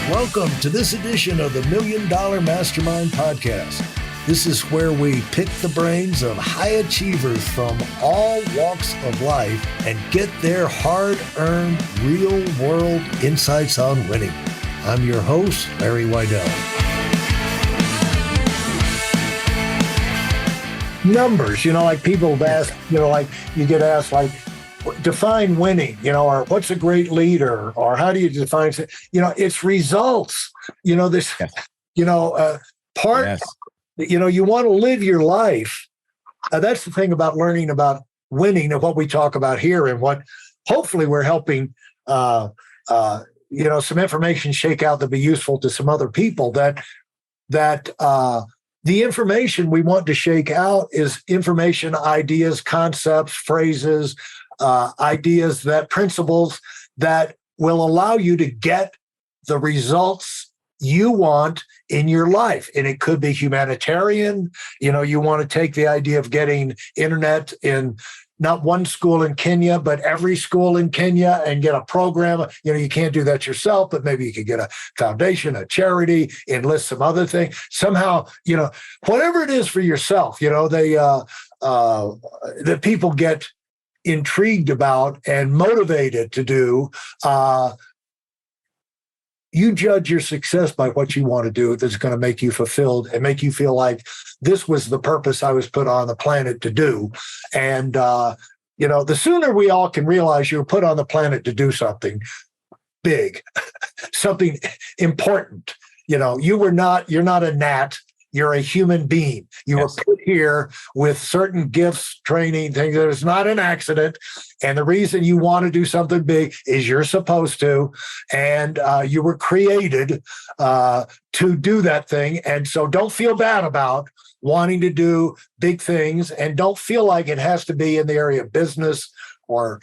Welcome to this edition of the Million Dollar Mastermind podcast. This is where we pick the brains of high achievers from all walks of life and get their hard-earned, real-world insights on winning. I'm your host, Larry Weidel. Numbers, like people ask, like you get asked, like, define winning, or what's a great leader, or how do you define, it's results, this, yes. Part, yes. You want to live your life. That's the thing about learning about winning and what we talk about here, and what hopefully we're helping, some information shake out to be useful to some other people. That the information we want to shake out is information, ideas, concepts, phrases, ideas, principles that will allow you to get the results you want in your life. And it could be humanitarian. You want to take the idea of getting internet in not one school in Kenya, but every school in Kenya, and get a program. You can't do that yourself, but maybe you could get a foundation, a charity, enlist some other thing. Somehow, whatever it is for yourself, the people get intrigued about and motivated to do. You judge your success by what you want to do that's going to make you fulfilled and make you feel like this was the purpose I was put on the planet to do. And, the sooner we all can realize you were put on the planet to do something big, something important. You're not a gnat. You're a human being. You Yes. were put here with certain gifts, training, things. That is not an accident. And the reason you want to do something big is you're supposed to. And you were created to do that thing. And so don't feel bad about wanting to do big things. And don't feel like it has to be in the area of business or,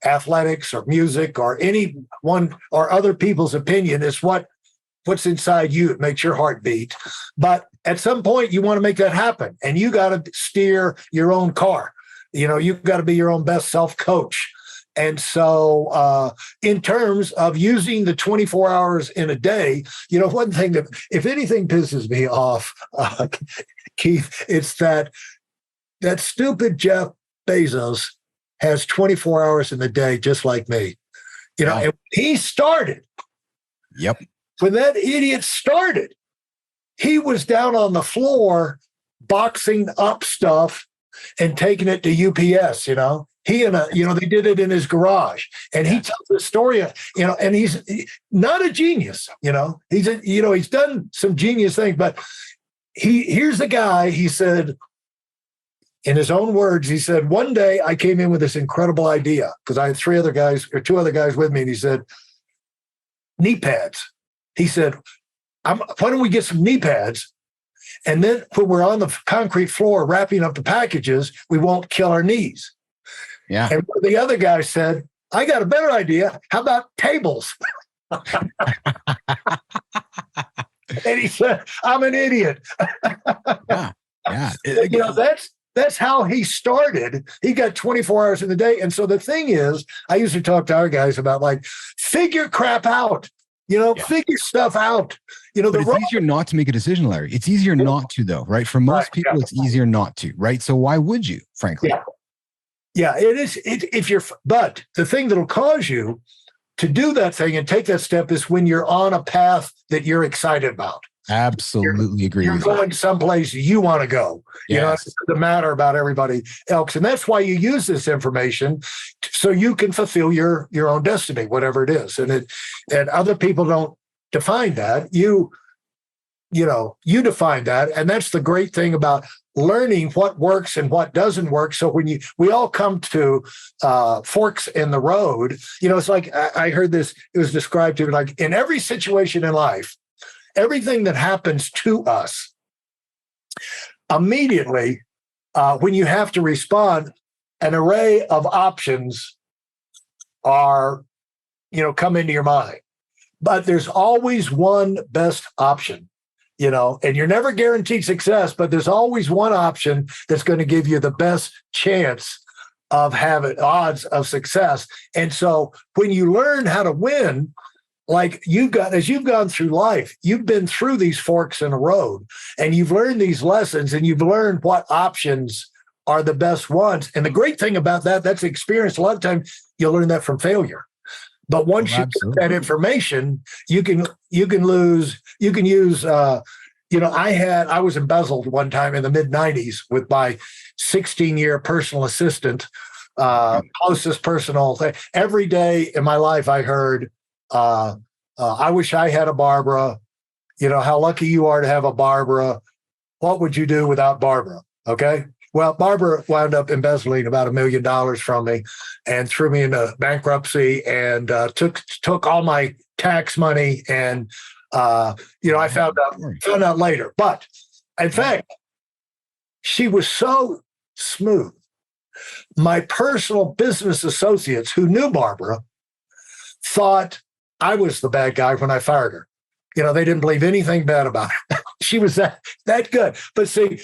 athletics or music or anyone or other people's opinion. Is what's inside you. It makes your heart beat. But at some point, you want to make that happen. And you got to steer your own car. You've got to be your own best self-coach. And so in terms of using the 24 hours in a day, one thing that, if anything pisses me off, Keith, it's that stupid Jeff Bezos has 24 hours in the day, just like me. And he started. Yep. When that idiot started, he was down on the floor boxing up stuff and taking it to UPS, He and they did it in his garage. And he tells the story, and he's not a genius, he's done some genius things, but here's the guy, he said, in his own words, he said, one day I came in with this incredible idea because I had two other guys with me, and he said, knee pads. He said, why don't we get some knee pads? And then when we're on the concrete floor wrapping up the packages, we won't kill our knees. Yeah. And the other guy said, I got a better idea. How about tables? And he said, I'm an idiot. Yeah. That's how he started. He got 24 hours in the day. And so the thing is, I used to talk to our guys about, like, figure crap out. Figure stuff out. But it's easier not to make a decision, Larry. It's easier not to, though, right? For most people, it's easier not to, right? So why would you, frankly? Yeah, it is. But the thing that'll cause you to do that thing and take that step is when you're on a path that you're excited about. Absolutely agree. You're going someplace you want to go. Yes. It doesn't matter about everybody else. And that's why you use this information so you can fulfill your own destiny, whatever it is. And other people don't define that. You define that. And that's the great thing about learning what works and what doesn't work. So when we all come to forks in the road, it's like, I heard this, it was described to me like, in every situation in life, everything that happens to us immediately, when you have to respond, an array of options are, come into your mind. But there's always one best option, and you're never guaranteed success, but there's always one option that's going to give you the best chance of having odds of success. And so when you learn how to win, like as you've gone through life, you've been through these forks in the road, and you've learned these lessons, and you've learned what options are the best ones. And the great thing about that's experience. A lot of times you'll learn that from failure. But once you get that information, you can use, I was embezzled one time in the mid 90s with my 16-year personal assistant, closest personal thing. Every day in my life, I heard, I wish I had a Barbara. How lucky you are to have a Barbara. What would you do without Barbara? Okay. Well, Barbara wound up embezzling about $1 million from me and threw me into bankruptcy and took all my tax money. And, I found out later. But in fact, she was so smooth. My personal business associates who knew Barbara thought I was the bad guy when I fired her. They didn't believe anything bad about her. She was that good. But see,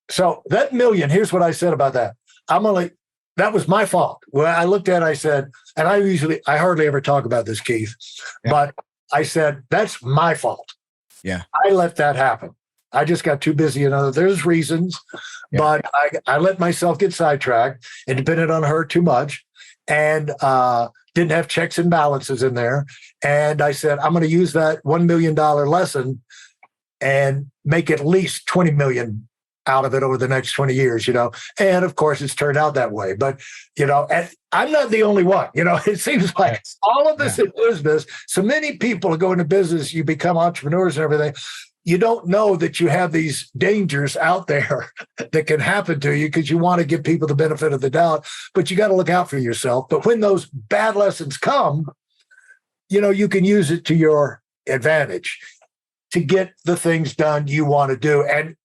so that million, here's what I said about that. That was my fault. Well, I looked at it, I said, and I hardly ever talk about this, Keith, but I said, that's my fault. Yeah. I let that happen. I just got too busy. There's reasons, but I let myself get sidetracked and depended on her too much and didn't have checks and balances in there. And I said, I'm going to use that $1 million lesson and make at least 20 million out of it over the next 20 years, and of course it's turned out that way. But, and I'm not the only one, it seems like all of us in business, so many people go into business, you become entrepreneurs and everything. You don't know that you have these dangers out there that can happen to you because you want to give people the benefit of the doubt, but you got to look out for yourself. But when those bad lessons come, you can use it to your advantage to get the things done you want to do. And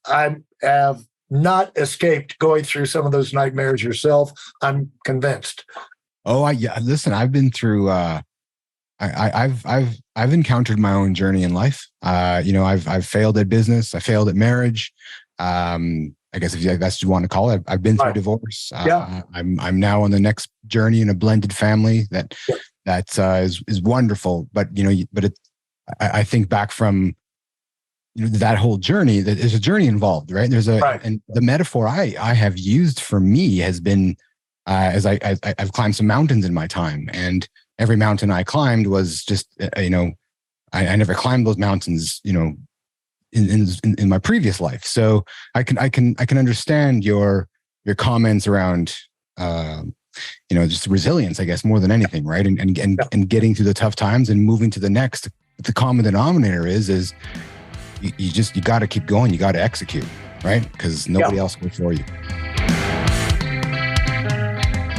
I have not escaped going through some of those nightmares yourself. I'm convinced. Oh, listen, I've been through, I've encountered my own journey in life. I've failed at business. I failed at marriage. I guess if that's what you want to call it. I've been through divorce. I'm now on the next journey in a blended family that is wonderful. But I think back from that whole journey, that there's a journey involved, right? And the metaphor I have used for me has been as I've climbed some mountains in my time, and every mountain I climbed was just I never climbed those mountains in my previous life. So I can understand your comments around just resilience, I guess, more than anything, right? And getting through the tough times and moving to the next. The common denominator is you got to keep going. You got to execute, right? Because nobody else will for you.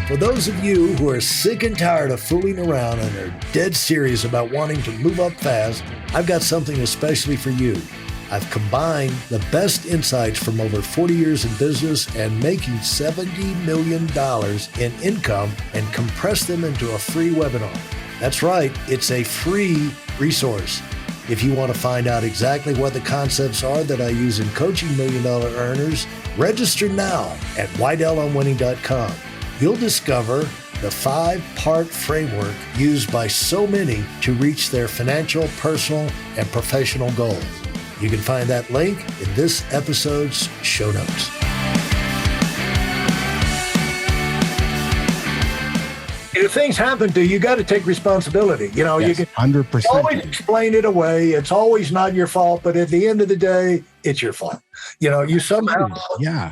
For those of you who are sick and tired of fooling around and are dead serious about wanting to move up fast, I've got something especially for you. I've combined the best insights from over 40 years in business and making $70 million in income and compressed them into a free webinar. That's right, it's a free resource. If you want to find out exactly what the concepts are that I use in coaching $1 million earners, register now at weidelonwinning.com. You'll discover the 5-part framework used by so many to reach their financial, personal, and professional goals. You can find that link in this episode's show notes. If things happen to you, you got to take responsibility. You can 100%. always explain it away. It's always not your fault, but at the end of the day, it's your fault. You somehow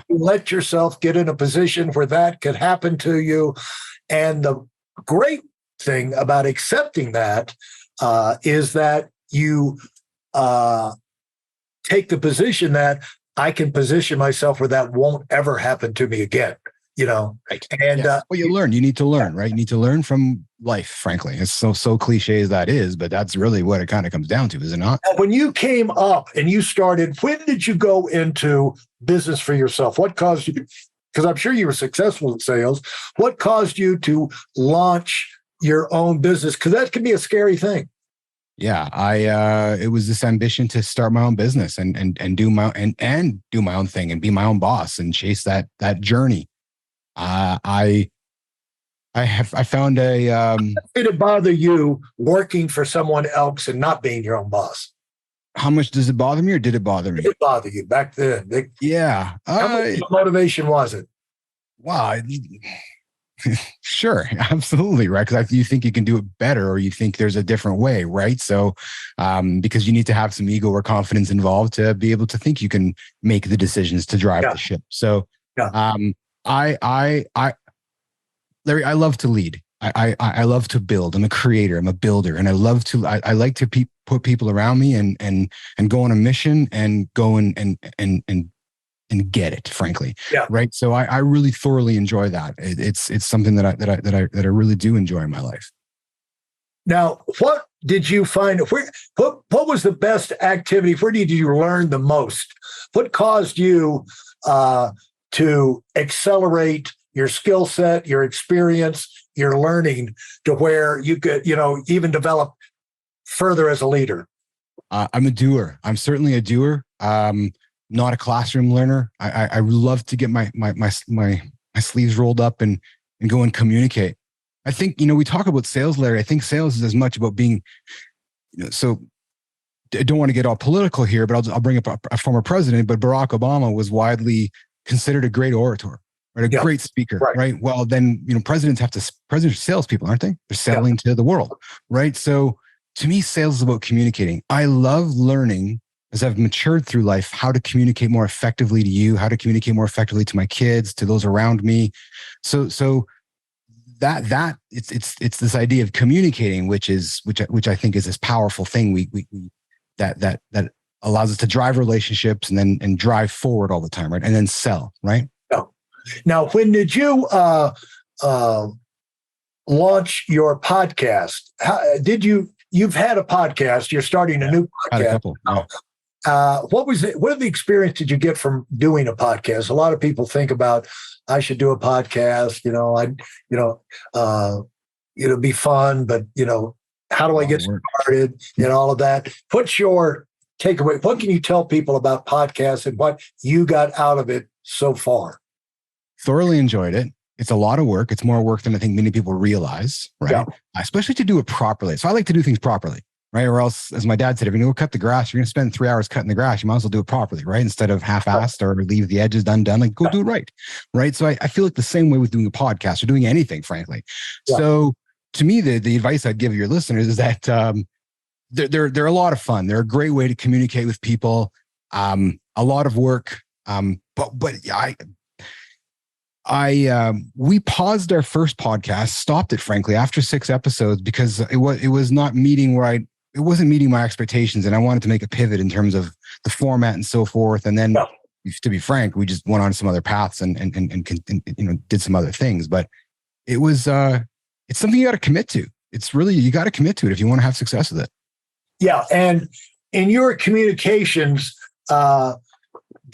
let yourself get in a position where that could happen to you. And the great thing about accepting that is that you take the position that I can position myself where that won't ever happen to me again. Right. And you learn. You need to learn, right? You need to learn from life. Frankly, it's so cliche as that is, but that's really what it kind of comes down to, is it not? When you came up and you started, when did you go into business for yourself? What caused you? Because I'm sure you were successful in sales. What caused you to launch your own business? Because that can be a scary thing. Yeah, it was this ambition to start my own business and do my own thing and be my own boss and chase that journey. I I found a, Did it bother you working for someone else and not being your own boss? how much does it bother me or did it bother me? Did it bother you back then? Yeah. How much motivation was it? Wow. Sure, absolutely, right? Because you think you can do it better, or you think there's a different way, right? So, because you need to have some ego or confidence involved to be able to think you can make the decisions to drive the ship. So, Yeah. I, Larry, I love to lead. I love to build. I'm a creator. I'm a builder, and I love to. I like to put people around me and go on a mission and go and get it, frankly. Yeah. Right. So I really thoroughly enjoy that. It's something that I really do enjoy in my life. Now, what did you find? What was the best activity? Where did you learn the most? What caused you to accelerate your skill set, your experience, your learning to where you could, even develop further as a leader? I'm a doer. I'm certainly a doer. Not a classroom learner. I love to get my sleeves rolled up and go and communicate. I think, we talk about sales, Larry. I think sales is as much about being, so I don't want to get all political here, but I'll bring up a former president, but Barack Obama was widely considered a great orator, right? A great speaker, right? Well, then, presidents are salespeople, aren't they? They're selling to the world, right? So to me, sales is about communicating. I love learning as I've matured through life, how to communicate more effectively to you, how to communicate more effectively to my kids, to those around me. So that it's this idea of communicating, which I think is this powerful thing that allows us to drive relationships and drive forward all the time, right? And then sell, right? Now, when did you launch your podcast? You've had a podcast, you're starting a new podcast. Had a couple. What was it? What experience did you get from doing a podcast? A lot of people think about, I should do a podcast, it'll be fun, but how do I get started and all of that? What's your takeaway? What can you tell people about podcasts and what you got out of it so far? Thoroughly enjoyed it. It's a lot of work. It's more work than I think many people realize, right? Yeah. Especially to do it properly. So I like to do things properly. Right. Or else, as my dad said, if you're going to go cut the grass, you're going to spend 3 hours cutting the grass. You might as well do it properly, right? Instead of half-assed or leave the edges undone, like go do it right. Right. So I feel like the same way with doing a podcast or doing anything, frankly. Yeah. So to me, the advice I'd give your listeners is that they're a lot of fun. They're a great way to communicate with people. A lot of work. But we paused our first podcast, stopped it, frankly, after 6 episodes because it was not meeting it wasn't meeting my expectations, and I wanted to make a pivot in terms of the format and so forth. And then, to be frank, we just went on some other paths and did some other things. But it was it's something you got to commit to. It's really, you got to commit to it if you want to have success with it. Yeah, and in your communications, do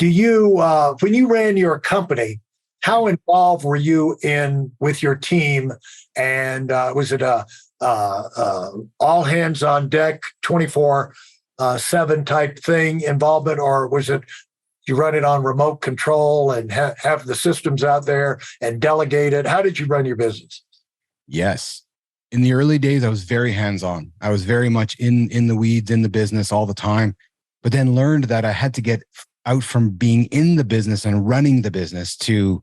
you when you ran your company, how involved were you with your team? And was it all hands on deck, 24/7 type thing involvement, or was it you run it on remote control and have the systems out there and delegate it? How did you run your business? Yes. In the early days, I was very hands-on. I was very much in the weeds, in the business all the time, but then learned that I had to get out from being in the business and running the business to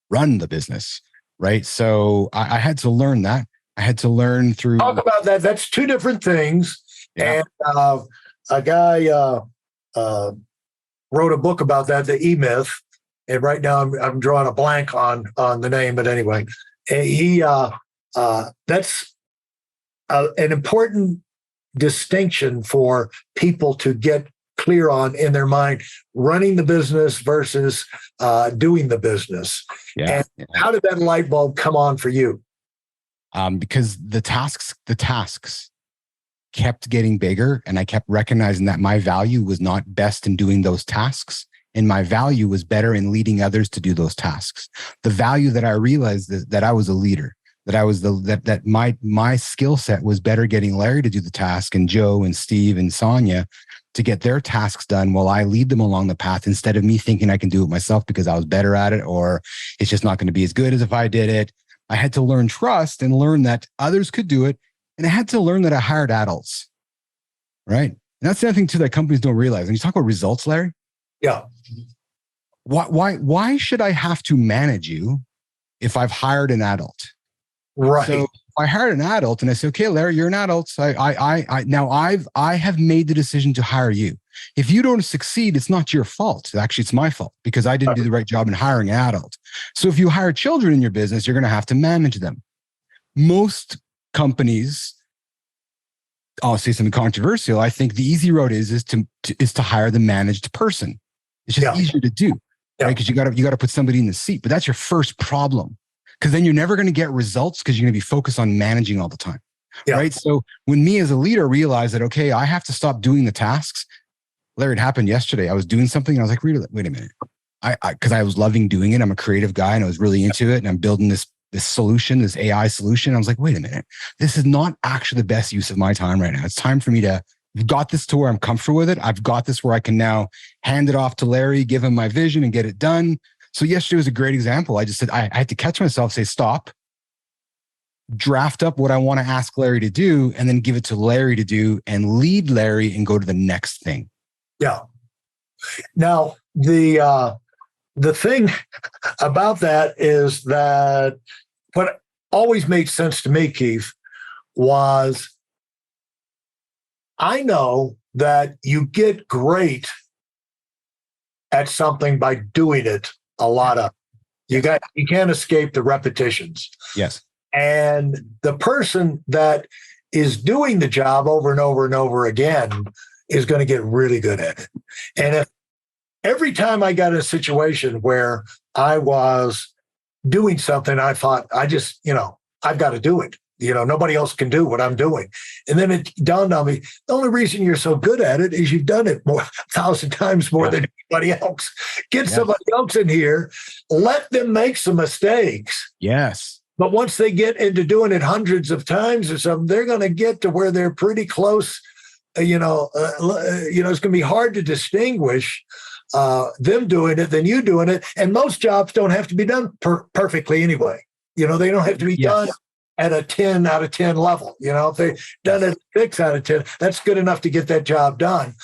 run the business, right? So I had to learn that. I had to learn through. Talk about that. That's 2 different things. Yeah. And a guy wrote a book about that, the E-Myth. And right now I'm drawing a blank on the name, but anyway, he that's an important distinction for people to get clear on in their mind, running the business versus doing the business. Yeah. And how did that light bulb come on for you? Because the tasks kept getting bigger, and I kept recognizing that my value was not best in doing those tasks, and my value was better in leading others to do those tasks. The value that I realized is that I was a leader, that I was that my skill set was better getting Larry to do the task and Joe and Steve and Sonia to get their tasks done while I lead them along the path, instead of me thinking I can do it myself because I was better at it, or it's just not going to be as good as if I did it. I had to learn trust and learn that others could do it. And I had to learn that I hired adults, right? And that's the other thing too that companies don't realize. When you talk about results, Larry, Yeah. Why should I have to manage you if I've hired an adult? Right. So if I hired an adult and I say, okay, Larry, you're an adult. So I have made the decision to hire you. If you don't succeed, it's not your fault. Actually, it's my fault because I didn't do the right job in hiring an adult. So if you hire children in your business, you're going to have to manage them. Most companies, I'll say something controversial. I think the easy road is to hire the managed person. It's just easier to do, right? Because you got to put somebody in the seat. But that's your first problem, because then you're never going to get results because you're going to be focused on managing all the time, right? So when me as a leader realized that, okay, I have to stop doing the tasks. Larry, it happened yesterday. I was doing something and I was like, wait a minute. Because I was loving doing it. I'm a creative guy and I was really into it. And I'm building this solution, this AI solution. I was like, wait a minute. This is not actually the best use of my time right now. It's time for me to I've got this to where I'm comfortable with it. I've got this where I can now hand it off to Larry, give him my vision and get it done. So yesterday was a great example. I just said, I had to catch myself, say, stop, draft up what I want to ask Larry to do, and then give it to Larry to do and lead Larry and go to the next thing. Yeah. Now, the thing about that is that what always made sense to me, Keith, was I know that you get great at something by doing it a lot of. You can't escape the repetitions. Yes. And the person that is doing the job over and over and over again is going to get really good at it. And if every time I got in a situation where I was doing something, I thought, I've got to do it. Nobody else can do what I'm doing. And then it dawned on me, the only reason you're so good at it is you've done it 1,000 times more than anybody else. Get somebody else in here, let them make some mistakes. Yes. But once they get into doing it hundreds of times or something, they're going to get to where they're pretty close. It's going to be hard to distinguish them doing it than you doing it. And most jobs don't have to be done perfectly anyway. They don't have to be done at a 10 out of 10 level. If they've done it 6 out of 10, that's good enough to get that job done.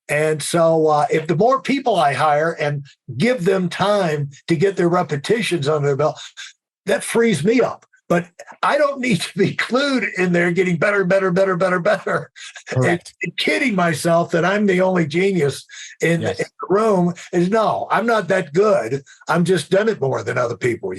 And so if the more people I hire and give them time to get their repetitions under their belt, that frees me up. But I don't need to be glued in there getting better. And kidding myself that I'm the only genius in the room is no, I'm not that good. I'm just done it more than other people,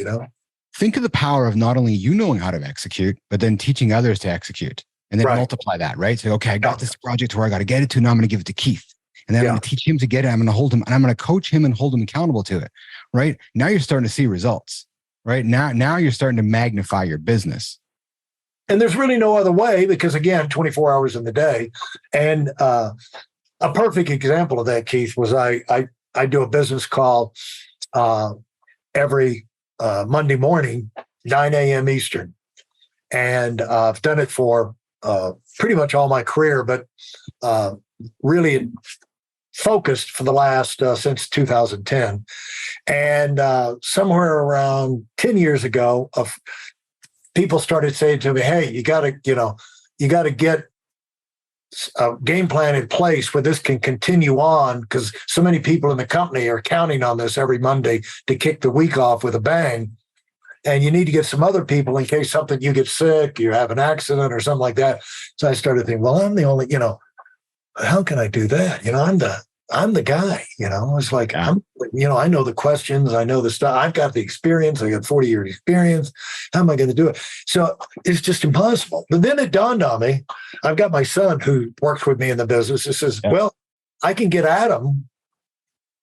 Think of the power of not only you knowing how to execute, but then teaching others to execute and then multiply that, right? So, okay, I got this project where I got to get it to, now I'm going to give it to Keith. And then I'm going to teach him to get it. I'm going to hold him and I'm going to coach him and hold him accountable to it, right? Now you're starting to see results, right? Now you're starting to magnify your business. And there's really no other way because, again, 24 hours in the day. And a perfect example of that, Keith, was I do a business call every Monday morning, 9 a.m. Eastern. And I've done it for pretty much all my career, but really focused for the last, since 2010. And somewhere around 10 years ago, people started saying to me, hey, you got to get a game plan in place where this can continue on because so many people in the company are counting on this every Monday to kick the week off with a bang. And you need to get some other people in case you get sick, you have an accident or something like that. So I started thinking, well, I'm the only, how can I do that? I'm the guy, it's like, I know the questions, I know the stuff, I've got the experience, I got 40 years experience. How am I going to do it? So it's just impossible. But then it dawned on me, I've got my son who works with me in the business. He says, well, I can get Adam.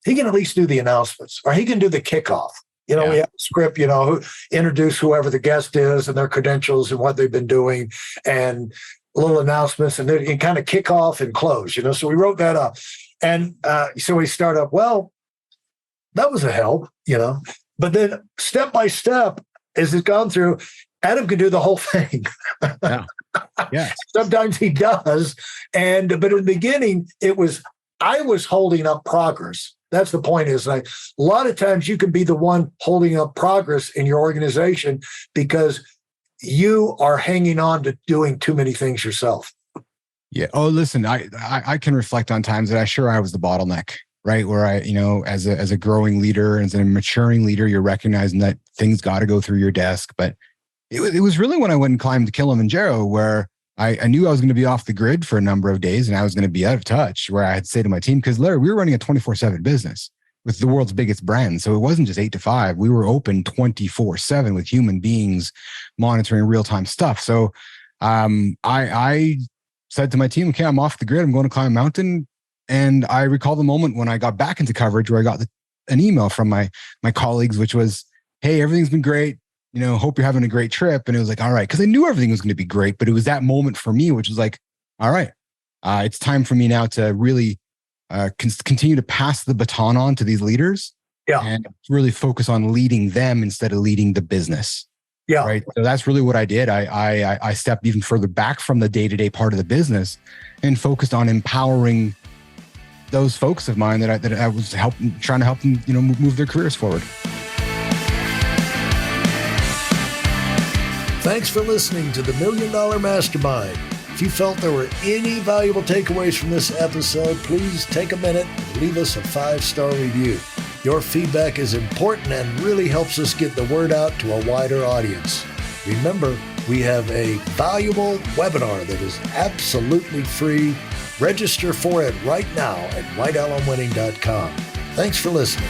He can at least do the announcements or he can do the kickoff. We have a script, introduce whoever the guest is and their credentials and what they've been doing and little announcements and then kind of kick off and close, so we wrote that up. And so we start up, well, that was a help, but then step by step, as it's gone through, Adam can do the whole thing. Yeah. Sometimes he does. But in the beginning, I was holding up progress. That's the point is like a lot of times you can be the one holding up progress in your organization because you are hanging on to doing too many things yourself. Yeah. Oh, listen, I can reflect on times that I was the bottleneck, right? Where as a growing leader and as a maturing leader, you're recognizing that things got to go through your desk. But it was really when I went and climbed Kilimanjaro where I knew I was going to be off the grid for a number of days and I was going to be out of touch, where I had to say to my team, because Larry, we were running a 24/7 business with the world's biggest brand. So it wasn't just 8 to 5. We were open 24/7 with human beings monitoring real-time stuff. So I said to my team, okay, I'm off the grid. I'm going to climb a mountain. And I recall the moment when I got back into coverage where I got an email from my colleagues, which was, hey, everything's been great. Hope you're having a great trip. And it was like, all right, because I knew everything was going to be great, but it was that moment for me, which was like, all right, it's time for me now to really continue to pass the baton on to these leaders and really focus on leading them instead of leading the business. Yeah. Right. So that's really what I did. I stepped even further back from the day-to-day part of the business and focused on empowering those folks of mine that I was trying to help them, move their careers forward. Thanks for listening to the Million Dollar Mastermind. If you felt there were any valuable takeaways from this episode, please take a minute and leave us a 5-star review. Your feedback is important and really helps us get the word out to a wider audience. Remember, we have a valuable webinar that is absolutely free. Register for it right now at weidelonwinning.com. Thanks for listening.